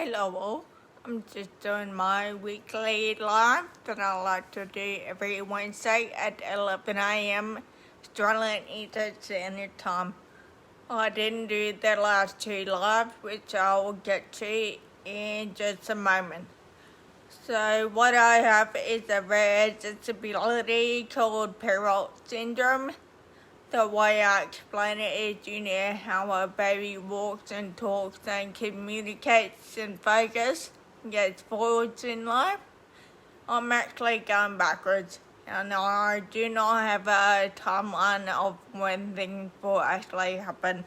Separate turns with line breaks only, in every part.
Hello all, I'm just doing my weekly live that I like to do every Wednesday at 11 AM Australian Eastern Standard Time. I didn't do the last two lives, which I will get to in just a moment. So what I have is a rare disability called Perrault Syndrome. The way I explain it is, you know how a baby walks and talks and communicates and focuses and gets forwards in life? I'm actually going backwards, and I do not have a timeline of when things will actually happen.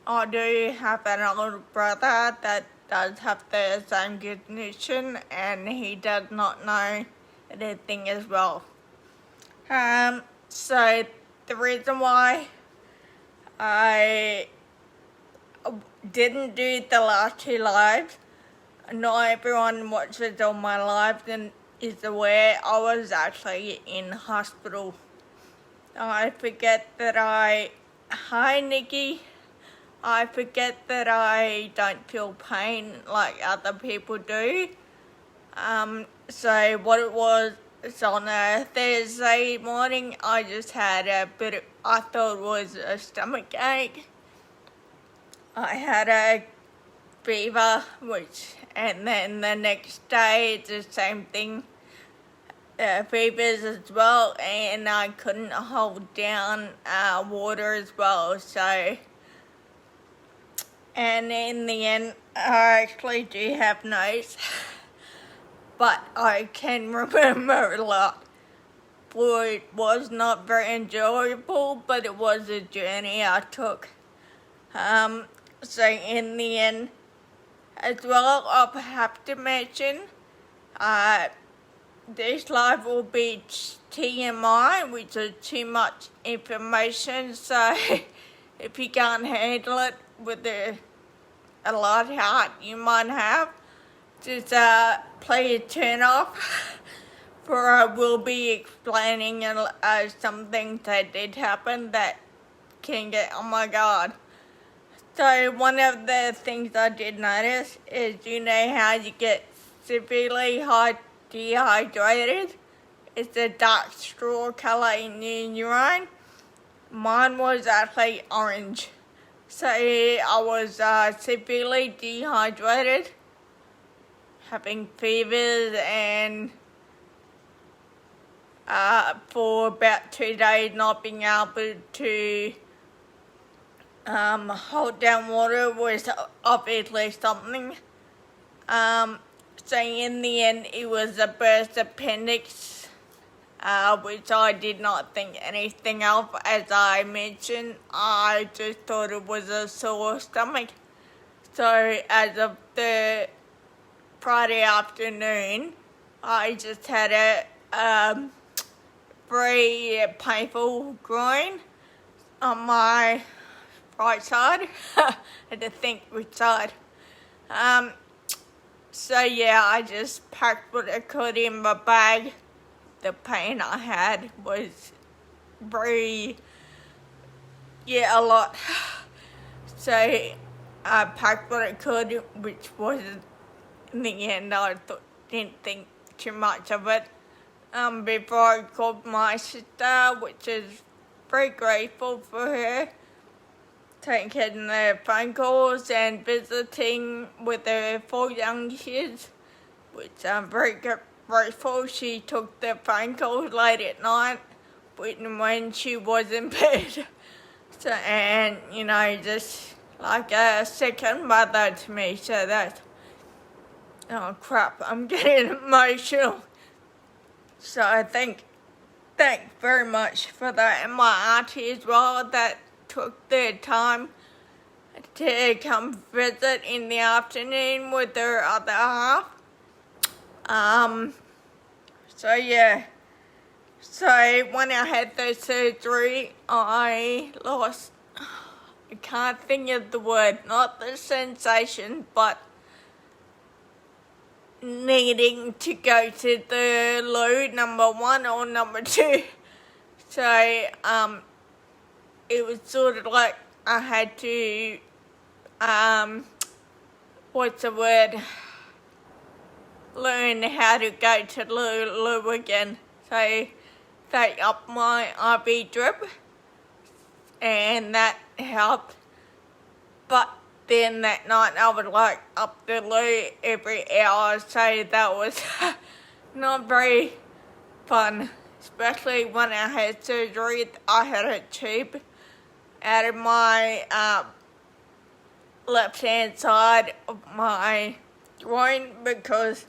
I do have an older brother that does have the same condition, and he does not know anything as well. So the reason why I didn't do the last two lives, not everyone watches all my lives and is aware I was actually in hospital. I forget that hi Nikki, I forget that I don't feel pain like other people do. So what it was, it's on a Thursday morning, I just had I thought it was a stomach ache. I had a fever, and then the next day it's the same thing, fevers as well, and I couldn't hold down water as well, so, and in the end, I actually do have nose. But I can remember a lot. It was not very enjoyable, but it was a journey I took. So in the end, as well, I have to mention, this live will be TMI, which is too much information, so if you can't handle it with a light heart you might have, just play a turn off, for I will be explaining some things that did happen that can get, oh my god. So one of the things I did notice is, you know how you get severely dehydrated? It's a dark straw colour in your urine. Mine was actually orange. So I was severely dehydrated, having fevers, and for about 2 days not being able to hold down water was obviously something. So in the end it was a burst appendix, which I did not think anything of. As I mentioned, I just thought it was a sore stomach. So as of the Friday afternoon, I just had a very painful groin on my right side. I had to think which side. So yeah, I just packed what I could in my bag. The pain I had was a lot. So I packed what I could, which wasn't, in the end, I didn't think too much of it. Before I called my sister, which is very grateful for her, taking the phone calls and visiting with her 4 young kids, which I'm very grateful. She took the phone calls late at night when she was in bed. So, and, you know, just like a second mother to me, so that's, oh crap, I'm getting emotional. So I thank very much for that, and my auntie as well that took their time to come visit in the afternoon with her other half. So yeah. So when I had the surgery, I can't think of the word, not the sensation, but needing to go to the loo, number 1 or number 2. So, it was sort of like I had to what's the word, learn how to go to loo again. So they upped my IV drip, and that helped. But then that night I would like up the loo every hour, so that was not very fun. Especially when I had surgery, I had a tube out of my left hand side of my groin, because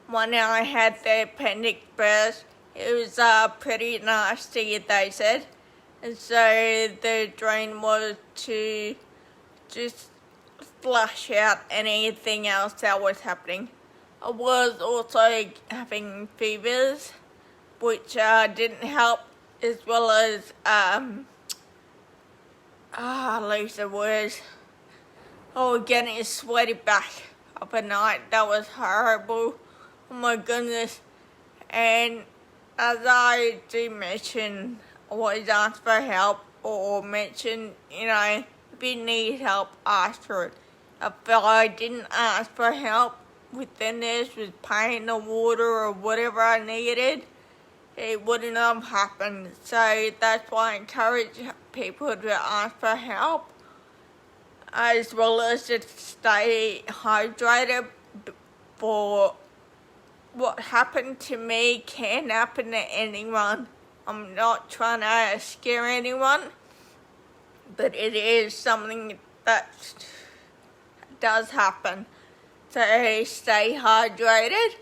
when I had the appendix burst, it was pretty nasty, they said. And so the drain was to just flush out anything else that was happening. I was also having fevers, which didn't help, as well as I lose the words. Oh, getting a sweaty back of a night. That was horrible. Oh my goodness. And as I do mention, always ask for help, or mention, if you need help, ask for it. If I didn't ask for help with the nurse, with pain or water or whatever I needed, it wouldn't have happened. So that's why I encourage people to ask for help, as well as to stay hydrated. For what happened to me can happen to anyone. I'm not trying to scare anyone, but it is something that does happen. So stay hydrated.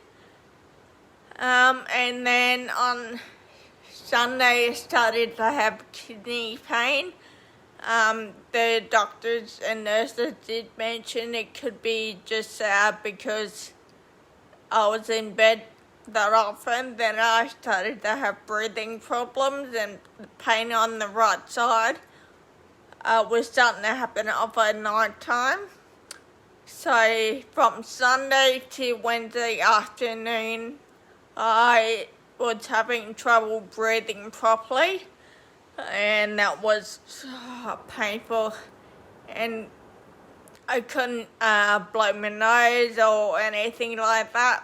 And then on Sunday I started to have kidney pain. The doctors and nurses did mention it could be just because I was in bed that often. Then I started to have breathing problems, and the pain on the right side was starting to happen over night time. So from Sunday to Wednesday afternoon, I was having trouble breathing properly, and that was painful, and I couldn't blow my nose or anything like that,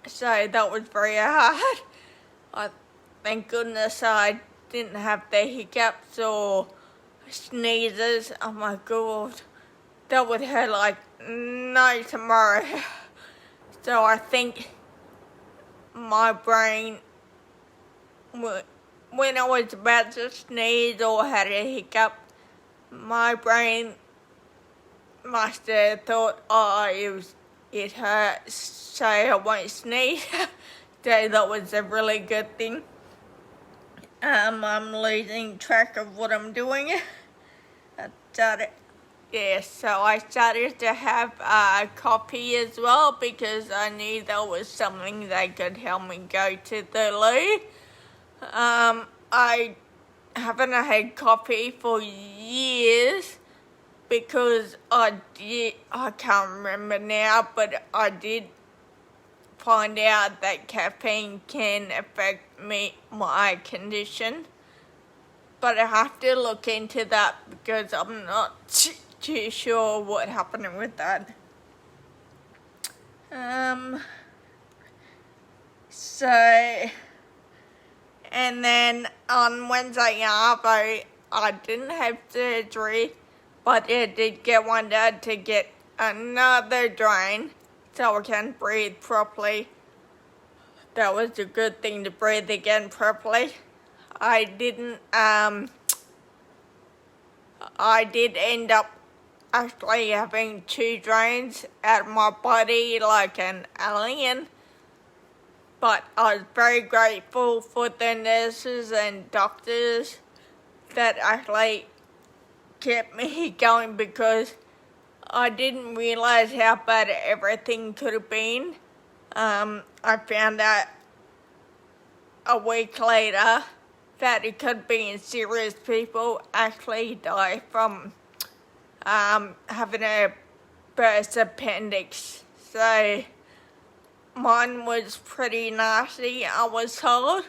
so that was very hard. Thank goodness I didn't have the hiccups or sneezes. Oh my god, that would hurt like no tomorrow. So I think my brain, when I was about to sneeze or had a hiccup, my brain must have thought, it hurts, so I won't sneeze. So that was a really good thing. I'm losing track of what I'm doing. So I started to have coffee as well, because I knew that was something that could help me go to the loo. I haven't had coffee for years, because I can't remember now, but I did find out that caffeine can affect my condition. But I have to look into that, because I'm not too sure what happened with that. And then on Wednesday after, I didn't have surgery, but I did get one done to get another drain so I can breathe properly. That was a good thing, to breathe again properly. I did end up actually having 2 drains out of my body like an alien. But I was very grateful for the nurses and doctors that actually kept me going, because I didn't realize how bad everything could have been. I found out a week later that it could be serious. People actually die from having a burst appendix. So mine was pretty nasty, I was told,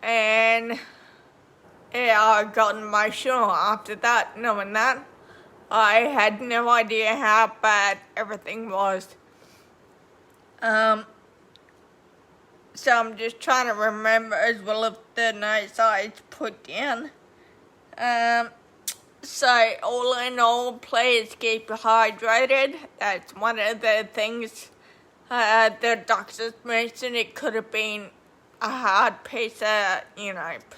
and yeah, I got emotional after that, knowing that. I had no idea how bad everything was. So I'm just trying to remember as well of the notes I put down. So all in all, please keep hydrated. That's one of the things the doctors mentioned. It could have been a hard piece of,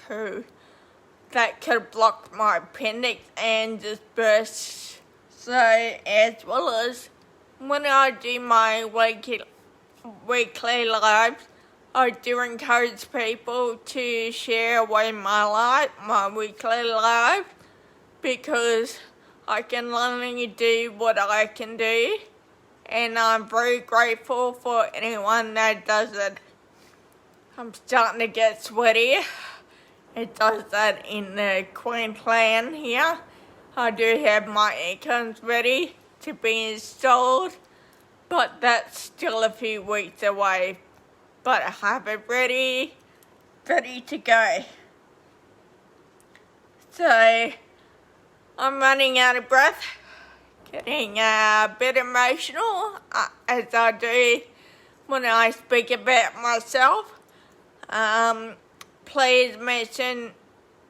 poo that could have blocked my appendix and just burst. So as well as when I do my weekly lives, I do encourage people to share away my weekly live, because I can only do what I can do, and I'm very grateful for anyone that does it. I'm starting to get sweaty. It does that in Queensland here. I do have my aircons ready to be installed, but that's still a few weeks away. But I have it ready to go. So I'm running out of breath, getting a bit emotional, as I do when I speak about myself. Please mention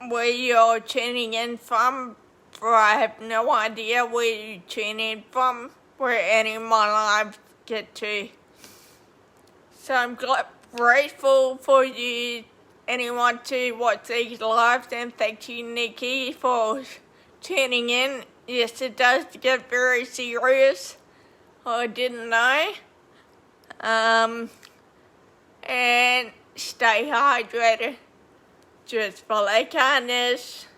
where you're tuning in from, for I have no idea where you tune in from, where any of my lives get to. So I'm grateful for anyone to watch these lives, and thank you, Nikki, for tuning in. Yes, it does get very serious. I didn't know. And stay hydrated. Just follow kindness.